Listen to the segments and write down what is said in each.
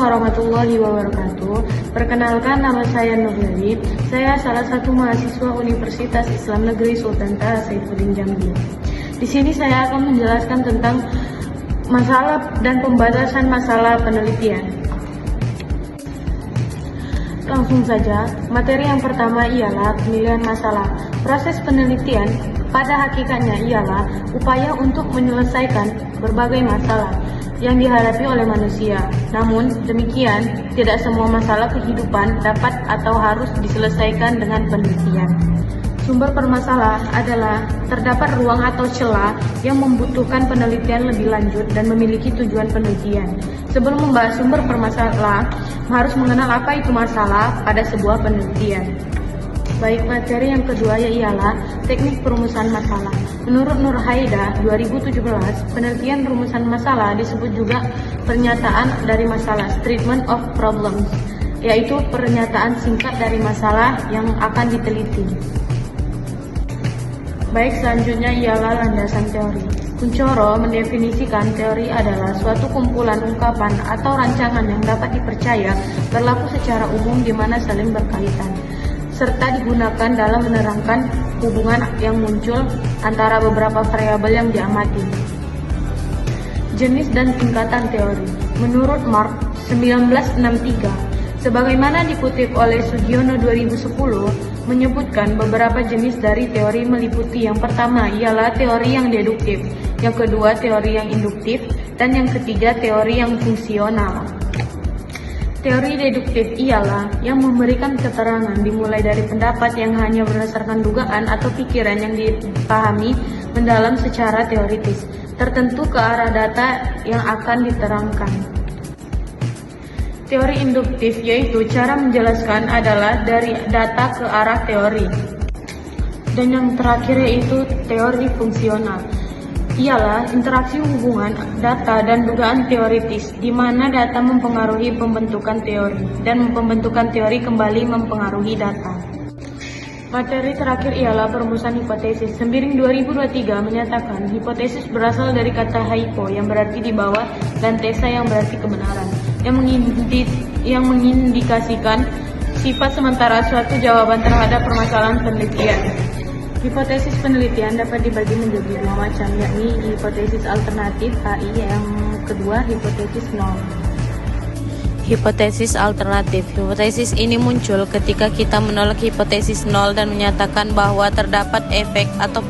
warahmatullahi wabarakatuh. Perkenalkan, nama saya Nurlali. Saya salah satu mahasiswa Universitas Islam Negeri Sultan Taha Saifuddin Jambi. Di sini saya akan menjelaskan tentang masalah dan pembatasan masalah penelitian. Langsung saja, materi yang pertama ialah pemilihan masalah. Proses penelitian pada hakikatnya ialah upaya untuk menyelesaikan berbagai masalah yang dihadapi oleh manusia. Namun demikian, tidak semua masalah kehidupan dapat atau harus diselesaikan dengan penelitian. Sumber permasalahan adalah terdapat ruang atau celah yang membutuhkan penelitian lebih lanjut dan memiliki tujuan penelitian. Sebelum membahas sumber permasalahan, harus mengenal apa itu masalah pada sebuah penelitian. Baik, materi yang kedua ialah teknik perumusan masalah. Menurut Nur Haida 2017, penelitian rumusan masalah disebut juga pernyataan dari masalah, statement of problems, yaitu pernyataan singkat dari masalah yang akan diteliti. Baik, selanjutnya ialah landasan teori. Kuncoro mendefinisikan teori adalah suatu kumpulan ungkapan atau rancangan yang dapat dipercaya berlaku secara umum di mana saling berkaitan, serta digunakan dalam menerangkan hubungan yang muncul antara beberapa variabel yang diamati. Jenis dan tingkatan teori. Menurut Mark 1963, sebagaimana dikutip oleh Sugiono 2010, menyebutkan beberapa jenis dari teori meliputi yang pertama ialah teori yang deduktif, yang kedua teori yang induktif, dan yang ketiga teori yang fungsional. Teori deduktif ialah yang memberikan keterangan dimulai dari pendapat yang hanya berdasarkan dugaan atau pikiran yang dipahami mendalam secara teoritis, tertentu ke arah data yang akan diterangkan. Teori induktif yaitu cara menjelaskan adalah dari data ke arah teori. Dan yang terakhir yaitu teori fungsional. Ialah interaksi hubungan data dan dugaan teoritis, di mana data mempengaruhi pembentukan teori, dan pembentukan teori kembali mempengaruhi data. Materi terakhir ialah perumusan hipotesis. Sembiring 2023 menyatakan hipotesis berasal dari kata hypo yang berarti di bawah dan tesa yang berarti kebenaran, yang mengindikasikan sifat sementara suatu jawaban terhadap permasalahan penelitian. Hipotesis penelitian dapat dibagi menjadi dua macam, yakni hipotesis alternatif HI, yang kedua hipotesis nol. Hipotesis alternatif. Hipotesis ini muncul ketika kita menolak hipotesis nol dan menyatakan bahwa terdapat efek atau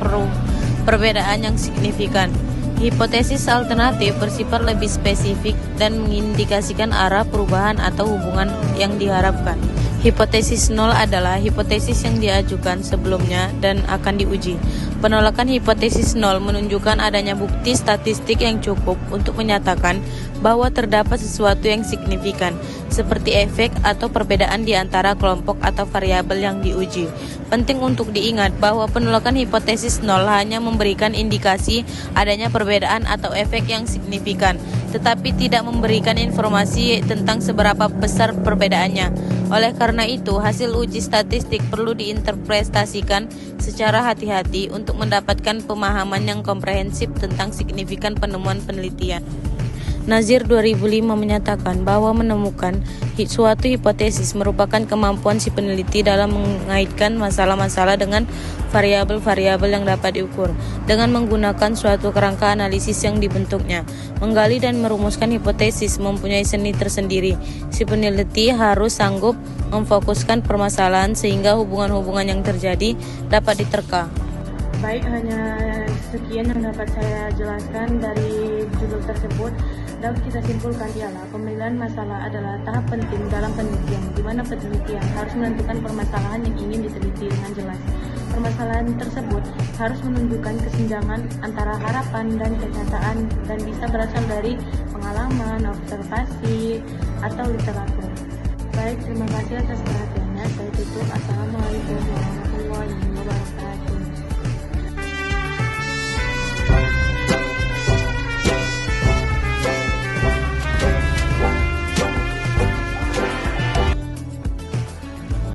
perbedaan yang signifikan. Hipotesis alternatif bersifat lebih spesifik dan mengindikasikan arah perubahan atau hubungan yang diharapkan. Hipotesis nol adalah hipotesis yang diajukan sebelumnya dan akan diuji. Penolakan hipotesis nol menunjukkan adanya bukti statistik yang cukup untuk menyatakan bahwa terdapat sesuatu yang signifikan, seperti efek atau perbedaan di antara kelompok atau variabel yang diuji. Penting untuk diingat bahwa penolakan hipotesis nol hanya memberikan indikasi adanya perbedaan atau efek yang signifikan, tetapi tidak memberikan informasi tentang seberapa besar perbedaannya. Oleh karena itu, hasil uji statistik perlu diinterpretasikan secara hati-hati untuk mendapatkan pemahaman yang komprehensif tentang signifikan penemuan penelitian. Nazir 2005 menyatakan bahwa menemukan suatu hipotesis merupakan kemampuan si peneliti dalam mengaitkan masalah-masalah dengan variabel-variabel yang dapat diukur dengan menggunakan suatu kerangka analisis yang dibentuknya. Menggali dan merumuskan hipotesis mempunyai seni tersendiri. Si peneliti harus sanggup memfokuskan permasalahan sehingga hubungan-hubungan yang terjadi dapat diterka. Baik, hanya sekian yang dapat saya jelaskan dari judul tersebut. Dapat kita simpulkan ialah pemilihan masalah adalah tahap penting dalam penelitian, di mana penelitian harus menentukan permasalahan yang ingin diteliti dengan jelas. Permasalahan tersebut harus menunjukkan kesenjangan antara harapan dan kenyataan dan bisa berasal dari pengalaman, observasi, atau literatur. Baik, terima kasih atas perhatiannya. Saya tutup. Assalamualaikum warahmatullahi wabarakatuh.